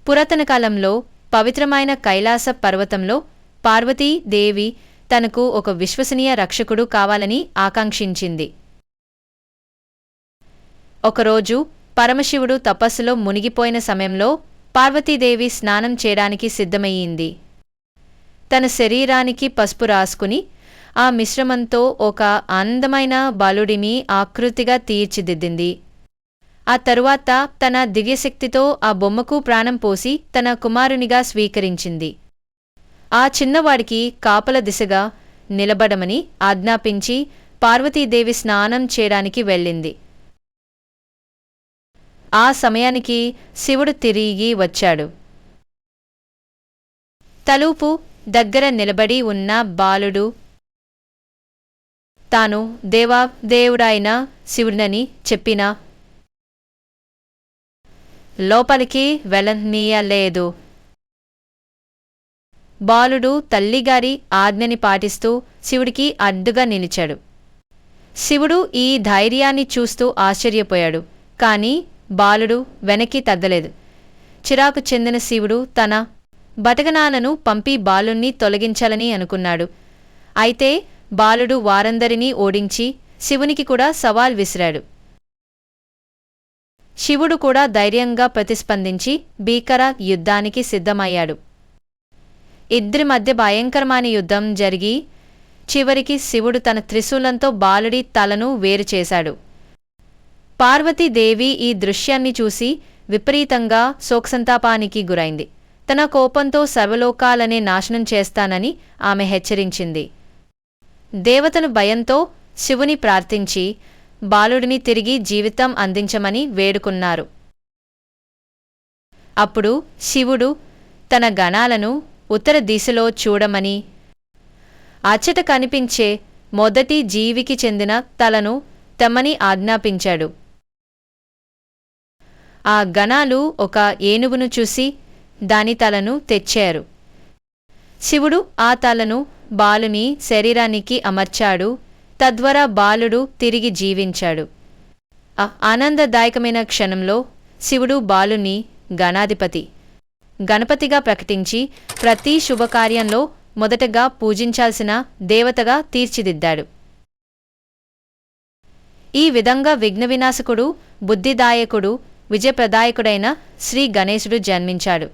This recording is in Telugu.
పురాతన కాలంలో పవిత్రమైన కైలాస పర్వతంలో పార్వతీదేవి తనకు ఒక విశ్వసనీయ రక్షకుడు కావాలని ఆకాంక్షించింది. ఒకరోజు పరమశివుడు తపస్సులో మునిగిపోయిన సమయంలో పార్వతీదేవి స్నానం చేయడానికి సిద్ధమయ్యింది. తన శరీరానికి పసుపు రాసుకుని ఆ మిశ్రమంతో ఒక అందమైన బాలుడిని ఆకృతిగా తీర్చిదిద్దింది. ఆ తరువాత తన దివ్యశక్తితో ఆ బొమ్మకు ప్రాణం పోసి తన కుమారునిగా స్వీకరించింది. ఆ చిన్నవాడికి కాపల దిశగా నిలబడమని ఆజ్ఞాపించి పార్వతీదేవి స్నానం చేయడానికి వెళ్ళింది. ఆ సమయానికి శివుడు తిరిగి వచ్చాడు. తలుపు దగ్గర నిలబడి ఉన్న బాలుడు తాను దేవుడైన శివుడని చెప్పినా లోపలికి వెళ్ళనీయలేదు. బాలుడు తల్లిగారి ఆజ్ఞని పాటిస్తూ శివుడికి అడ్డుగా నిలిచాడు. శివుడు ఈ ధైర్యాన్ని చూస్తూ ఆశ్చర్యపోయాడు. కాని బాలుడు వెనక్కి తగ్గలేదు. చిరాకు చెందిన శివుడు తన బటకనాలను పంపి బాలుణ్ణి తొలగించాలని అనుకున్నాడు. అయితే బాలుడు వారందరినీ ఓడించి శివునికి కూడా సవాల్ విసిరాడు. శివుడు కూడా ధైర్యంగా ప్రతిస్పందించి భీకర యుద్ధానికి సిద్ధమయ్యాడు. ఇద్దరి మధ్య భయంకరమైన యుద్ధం జరిగి చివరికి శివుడు తన త్రిశూలంతో బాలుడి తలను వేరుచేశాడు. పార్వతీదేవి ఈ దృశ్యాన్ని చూసి విపరీతంగా శోకసంతాపానికి గురైంది. తన కోపంతో సర్వలోకాలనే నాశనం చేస్తానని ఆమె హెచ్చరించింది. దేవతలు భయంతో శివుని ప్రార్థించి బాలుడిని తిరిగి జీవితం అందించమని వేడుకున్నారు. అప్పుడు శివుడు తన గణాలను ఉత్తర దిశలో చూడమని, అచ్చట కనిపించే మొదటి జీవికి చెందిన తలను తెమ్మని ఆజ్ఞాపించాడు. ఆ గణాలు ఒక ఏనుగును చూసి దాని తలను తెచ్చారు. శివుడు ఆ తలను బాలుని శరీరానికి అమర్చాడు. తద్వారా బాలుడు తిరిగి జీవించాడు. ఆ ఆనందదాయకమైన క్షణంలో శివుడు బాలుని గణాధిపతి, గణపతిగా ప్రకటించి ప్రతి శుభకార్యంలో మొదటగా పూజించాల్సిన దేవతగా తీర్చిదిద్దాడు. ఈ విధంగా విఘ్నవినాశకుడు, బుద్ధిదాయకుడు, విజయప్రదాయకుడైన శ్రీ గణేశుడు జన్మించాడు.